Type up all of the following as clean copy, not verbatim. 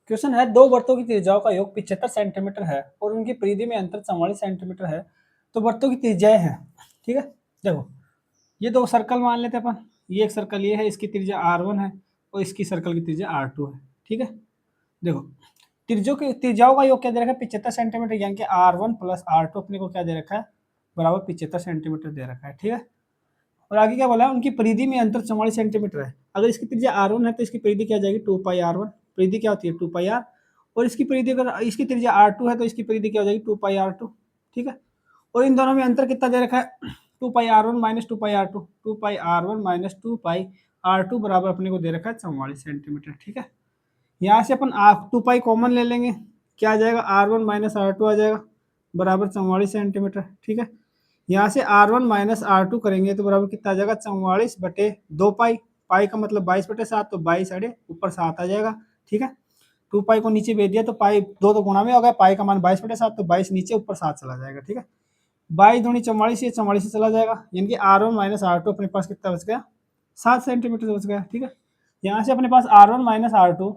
Question है, दो वृत्तों की त्रिज्याओं का योग 75 सेंटीमीटर है और उनकी परिधि में अंतर 44 सेंटीमीटर है, तो वृत्तों की त्रिज्याएं हैं। ठीक है, देखो ये दो सर्कल मान लेते हैं अपन, ये एक सर्कल ये है, इसकी त्रिज्या r1 है और इसकी सर्कल की त्रिज्या r2 है। ठीक है, देखो त्रिज्याओं का योग क्या दे रखा है, 75 सेंटीमीटर, यानी कि r1 प्लस r2 अपने को क्या दे रखा है, बराबर 75 सेंटीमीटर दे रखा है। ठीक है, और आगे क्या बोला है, उनकी परिधि में अंतर 44 सेंटीमीटर है। अगर इसकी त्रिज्या r1 है तो इसकी परिधि क्या जाएगी, 2 पाई r1, परिधि क्या होती है 2 पाई r, और इसकी परिधि अगर इसकी त्रिज्या r2 है तो इसकी परिधि क्या हो जाएगी 2 पाई r2। ठीक है, और इन दोनों में अंतर कितना दे रखा है, 2 पाई r1 माइनस 2 पाई r2, 2 पाई r1 माइनस 2 पाई r2 बराबर अपने को दे रखा है 44 सेंटीमीटर। ठीक है, यहाँ से अपन 2 पाई कॉमन ले लेंगे, क्या आ जाएगा r1 माइनस r2 आ जाएगा बराबर 44 सेंटीमीटर। ठीक है, यहाँ से r1 माइनस r2 करेंगे तो बराबर कितना आ जाएगा, 44 बटे 2 पाई, पाई का मतलब 22 बटे 7, तो 22 अड़े ऊपर 7 आ जाएगा। ठीक है, 2 पाई को नीचे भेज दिया तो पाई दो तो गुणा में हो गया, पाई का मान 22 बटे 7, तो 22 नीचे ऊपर 7 चला जाएगा। ठीक है, 22 दूनी 44, ये 44 से चला जाएगा, यानी कि r1 माइनस r2 अपने पास कितना बच गया, 7 सेंटीमीटर बच गया। ठीक है, यहाँ से अपने पास r1 माइनस r2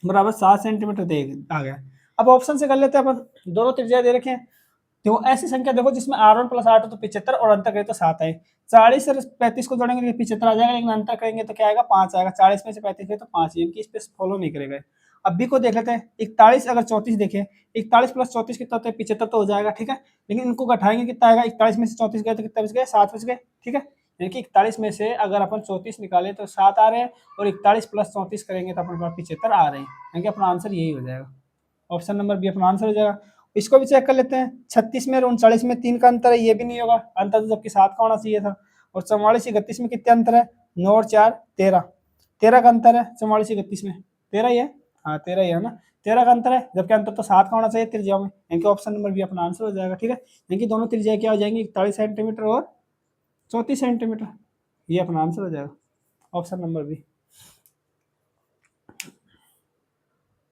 बराबर 7 सेंटीमीटर दे आ गया। अब ऑप्शन से कर लेते हैं अपन, दोनों त्रिज्या दे रखे हैं, देखो ऐसी संख्या देखो जिसमें r1 प्लस r2 तो 75 और अंतर करें तो 7 आए, 40 और 35 को जोड़ेंगे तो 75 आ जाएगा, लेकिन अंतर करेंगे तो क्या आएगा, 5 आएगा, 40 में से 35 है तो 5, यानी इस पे फॉलो नहीं करेगा। अब बी को देख लेते हैं, 41 अगर 34 देखें, 41 प्लस 34 कितना होता है, 75 तो हो जाएगा। ठीक है, लेकिन इनको घटाएंगे कितना आएगा, 41 में से 34 गए तो कितना बच गए, 7 बच गए। ठीक है, यानी कि 41 में से अगर अपन 34 निकाले तो 7 आ रहे हैं, और 41 प्लस 34 करेंगे तो अपन 75 आ रहे हैं, यानी कि अपना आंसर यही हो जाएगा, ऑप्शन नंबर बी अपना आंसर हो जाएगा। इसको भी चेक कर लेते हैं, 36 में और 39 में 3 का अंतर है, ये भी नहीं होगा, अंतर तो जबकि 7 का होना चाहिए था। और 44 31 में कितने अंतर है, 9 और 4 13, 13 का अंतर है 44 31 में, 13 ही है, हाँ 13 ही है ना, 13 का अंतर है, जबकि अंतर तो 7 का होना चाहिए त्रिज्या में, यानी कि ऑप्शन नंबर बी अपना आंसर हो जाएगा। ठीक है, यानी कि दोनों त्रिज्या क्या हो जाएंगी, 41 सेंटीमीटर और 34 सेंटीमीटर, ये अपना आंसर हो जाएगा, ऑप्शन नंबर बी।